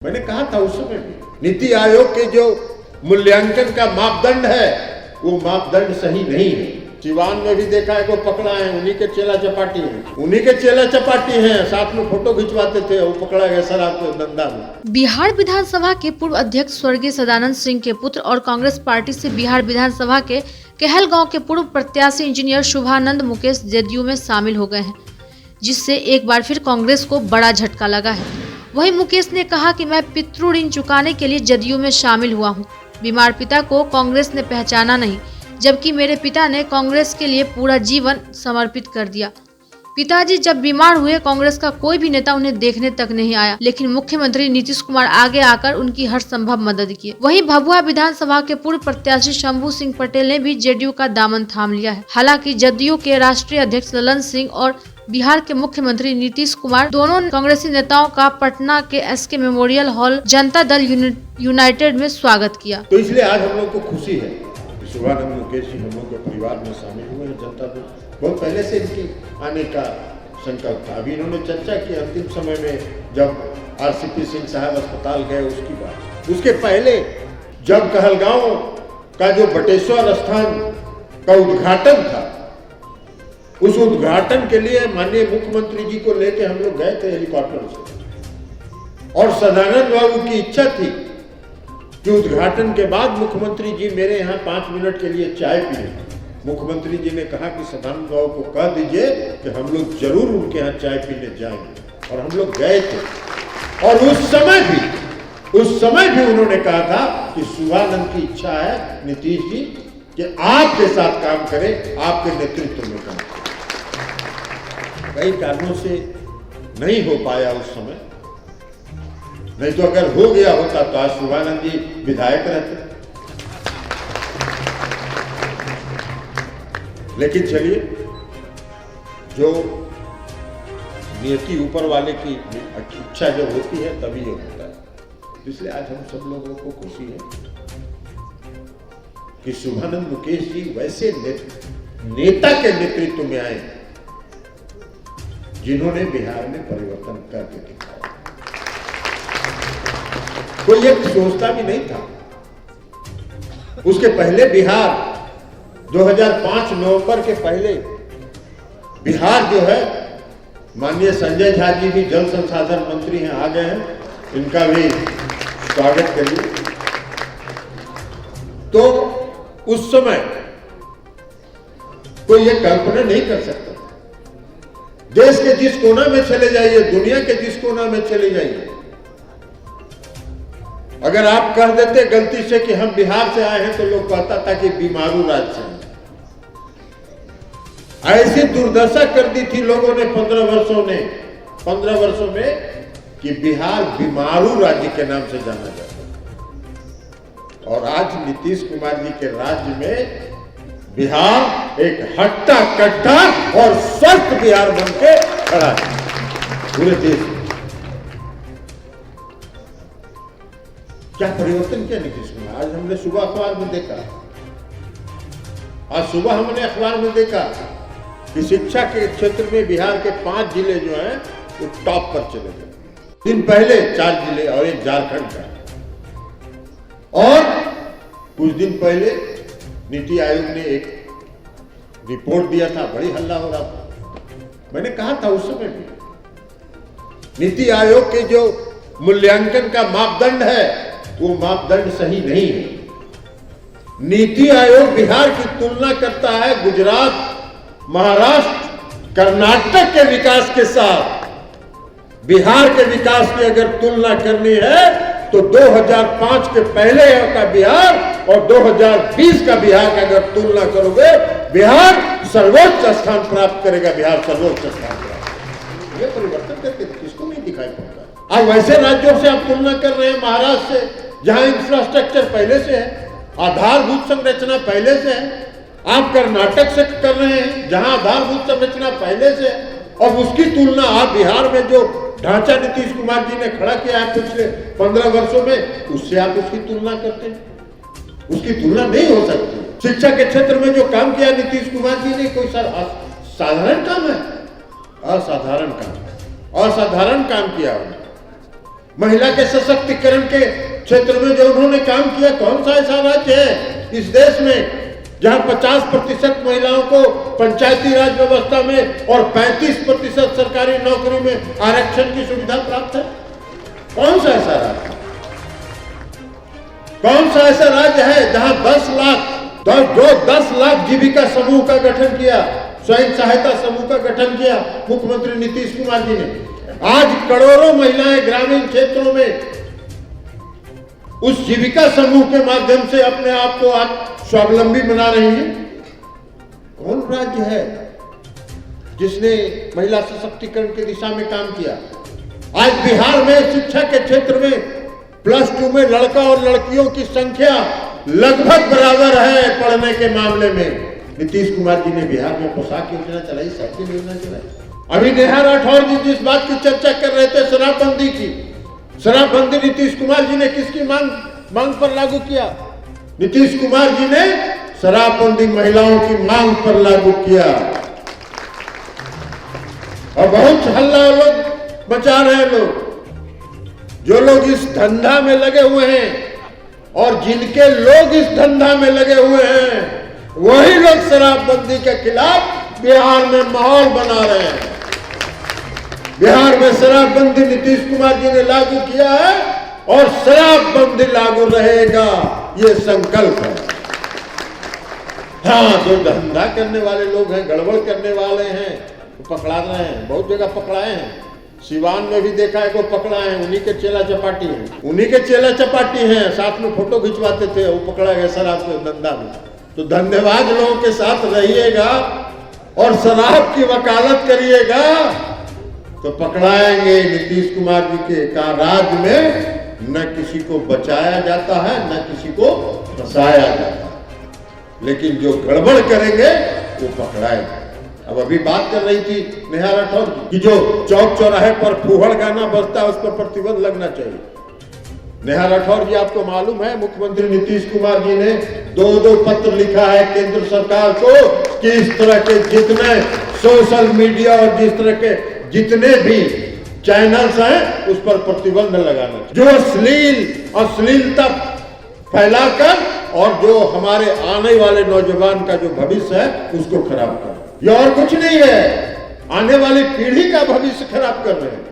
मैंने कहा था उस समय भी नीति आयोग के जो मूल्यांकन का मापदंड है वो मापदंड सही नहीं है। सिवान में भी देखा है, वो पकड़ा है, उन्हीं के चेला चपाटी हैं, साथ में फोटो खिंचवाते थे, वो पकड़ा गया शराब के धंधा में। बिहार विधानसभा के पूर्व अध्यक्ष स्वर्गीय सदानंद सिंह के पुत्र और कांग्रेस पार्टी से बिहार विधानसभा के कहलगांव के पूर्व प्रत्याशी इंजीनियर शुभानंद मुकेश जदयू में शामिल हो गए हैं, जिससे एक बार फिर कांग्रेस को बड़ा झटका लगा है। वहीं मुकेश ने कहा कि मैं पितृ ऋण चुकाने के लिए जदयू में शामिल हुआ हूं। बीमार पिता को कांग्रेस ने पहचाना नहीं, जबकि मेरे पिता ने कांग्रेस के लिए पूरा जीवन समर्पित कर दिया। पिताजी जब बीमार हुए, कांग्रेस का कोई भी नेता उन्हें देखने तक नहीं आया, लेकिन मुख्यमंत्री नीतीश कुमार आगे आकर उनकी हर संभव मदद की। वहीं भभुआ विधानसभा के पूर्व प्रत्याशी शंभू सिंह पटेल ने भी जदयू का दामन थाम लिया है। हालांकि जदयू के राष्ट्रीय अध्यक्ष ललन सिंह और बिहार के मुख्यमंत्री नीतीश कुमार दोनों कांग्रेसी नेताओं का पटना के SK memorial hall Janata Dal United में स्वागत किया। तो इसलिए आज हम लोग को खुशी है कि शुभानंद मुकेश जी हम लोग के परिवार में शामिल हुए हैं। जनता दल बहुत पहले से इनकी आने का संकल्प था। अभी इन्होंने चर्चा की अंतिम समय में जब आरसीपी सिंह साहब अस्पताल गए उसकी बात। उसके पहले जब कहलगांव का जो बटेश्वर स्थान का उद्घाटन था, उस उद्घाटन के लिए माननीय मुख्यमंत्री जी को लेके हम लोग गए थे हेलीकॉप्टर से, और सदानंद बाबू की इच्छा थी कि उद्घाटन के बाद मुख्यमंत्री जी मेरे यहाँ 5 मिनट के लिए चाय पिए। मुख्यमंत्री जी ने कहा कि सदानंद बाबू को कह दीजिए कि हम लोग जरूर उनके यहाँ चाय पीने जाएंगे, और हम लोग गए थे। और उस समय भी उन्होंने कहा था कि शुभानंद की इच्छा है नीतीश जी कि आपके साथ काम करें, आपके नेतृत्व में काम करें। कई कारणों से नहीं हो पाया उस समय, नहीं तो अगर हो गया होता तो आज शुभानंद जी विधायक रहते। लेकिन चलिए, जो नियति ऊपर वाले की इच्छा जब होती है तभी ये होता है। इसलिए आज हम सब लोगों को खुशी है कि शुभानंद मुकेश जी वैसे नेता के नेतृत्व में आए जिन्होंने बिहार में परिवर्तन करके दिखाया। कोई ये सोचता भी नहीं था। उसके पहले बिहार 2005 नवंबर के पहले बिहार जो है, माननीय संजय झा जी भी जल संसाधन मंत्री हैं, आ गए हैं, इनका भी स्वागत करिए। तो उस समय कोई ये कल्पना नहीं कर सकता। देश के जिस कोना में चले जाइए, दुनिया के जिस कोना में चले जाइए, अगर आप कह देते गलती से कि हम बिहार से आए हैं तो लोग कहता था कि बीमारू राज्य से। ऐसी दुर्दशा कर दी थी लोगों ने 15 वर्षों में कि बिहार बीमारू राज्य के नाम से जाना जाता। और आज नीतीश कुमार जी के राज्य में बिहार एक हट्टा कट्टा और स्वस्थ बिहार बन के खड़ा है पूरे देश में। क्या परिवर्तन किया नीतीश कुमार? आज हमने सुबह अखबार में देखा कि शिक्षा के क्षेत्र में बिहार के 5 जिले जो हैं वो टॉप पर चले गए। दिन पहले 4 जिले और एक झारखंड का, और कुछ दिन पहले नीति आयोग ने एक रिपोर्ट दिया था, बड़ी हल्ला हो रहा था। मैंने कहा था उस समय भी नीति आयोग के जो मूल्यांकन का मापदंड है वो मापदंड सही नहीं है। नीति आयोग बिहार की तुलना करता है गुजरात, महाराष्ट्र, कर्नाटक के विकास के साथ। बिहार के विकास की अगर तुलना करनी है तो 2005 के पहले का बिहार और 2020 का बिहार का अगर तुलना करोगे, बिहार सर्वोच्च स्थान प्राप्त करेगा। बिहार सर्वोच्च स्थान प्राप्त। ये परिवर्तन करके किसको नहीं दिखाई पड़ता। आज वैसे राज्यों से आप तुलना कर रहे हैं, महाराष्ट्र से, जहां इंफ्रास्ट्रक्चर पहले से है, आधारभूत संरचना पहले से है। आप कर्नाटक से कर रहे हैं, जहां आधारभूत संरचना पहले से है, और उसकी तुलना आप बिहार में जो ढांचा नीतीश कुमार जी ने खड़ा किया है पिछले 15 वर्षों में, उससे आप उसकी तुलना करते हैं। उसकी तुलना नहीं हो सकती। शिक्षा के क्षेत्र में जो काम किया नीतीश कुमार जी ने, कोई साधारण काम है? असाधारण काम किया उन्होंने। महिला के सशक्तिकरण के क्षेत्र में जो उन्होंने काम किया, कौन सा ऐसा राज्य है इस देश में जहां 50% महिलाओं को पंचायती राज व्यवस्था में और 35% सरकारी नौकरी में आरक्षण की सुविधा प्राप्त है? कौन सा ऐसा राज्य, कौन सा ऐसा राज्य है जहां 10 लाख जीविका समूह का गठन किया, स्वयं सहायता समूह का गठन किया मुख्यमंत्री नीतीश कुमार जी ने? आज करोड़ों महिलाएं ग्रामीण क्षेत्रों में उस जीविका समूह के माध्यम से अपने आप को स्वावलंबी बना रही हैं। कौन राज्य है जिसने महिला सशक्तिकरण की दिशा में काम किया? आज बिहार में शिक्षा के क्षेत्र में +2 में लड़का और लड़कियों की संख्या लगभग बराबर है पढ़ने के मामले में। नीतीश कुमार जी ने बिहार में पोशाक योजना चलाई, साइकिल योजना चलाई। अभी नेहा राठौर जी जिस बात की चर्चा कर रहे थे शराबबंदी की, शराबबंदी नीतीश कुमार जी ने किसकी मांग पर लागू किया? नीतीश कुमार जी ने शराबबंदी महिलाओं की मांग पर लागू किया। और बहुत हल्ला लोग मचा रहे हैं लोग, जो लोग इस धंधा में लगे हुए हैं और जिनके लोग इस धंधा में लगे हुए हैं, वही लोग शराबबंदी के खिलाफ बिहार में माहौल बना रहे हैं। बिहार में शराबबंदी नीतीश कुमार जी ने लागू किया है और शराबबंदी लागू रहेगा, ये संकल्प है। हाँ, जो धंधा करने वाले लोग हैं, गड़बड़ करने वाले हैं, वो पकड़ा रहे हैं, बहुत जगह पकड़ाए हैं। सिवान में भी देखा है को पकड़ा है, उन्हीं के चेला चपाटी हैं, उन्हीं के चेला चपाटी हैं, साथ में फोटो खिंचवाते थे, वो पकड़ा गया शराब के धंधा में। तो धन्यवाद लोगों के साथ रहिएगा और शराब की वकालत करिएगा तो पकड़ाएंगे। नीतीश कुमार जी के राज में न किसी को बचाया जाता है, न किसी को फंसाया जाता है, लेकिन जो गड़बड़ करेंगे वो पकड़ाएंगे। अब अभी बात कर रही थी नेहा राठौर की कि जो चौक चौराहे पर फूहड़ गाना बजता है उस पर प्रतिबंध लगना चाहिए। नेहा राठौर जी, आपको मालूम है मुख्यमंत्री नीतीश कुमार जी ने 2 पत्र लिखा है केंद्र सरकार को कि इस तरह के जितने सोशल मीडिया और जिस तरह के जितने भी चैनल्स हैं उस पर प्रतिबंध लगाना, जो अश्लीलता फैलाकर और जो हमारे आने वाले नौजवान का जो भविष्य है उसको खराब कर, ये और कुछ नहीं है, आने वाली पीढ़ी का भविष्य खराब कर रहे हैं।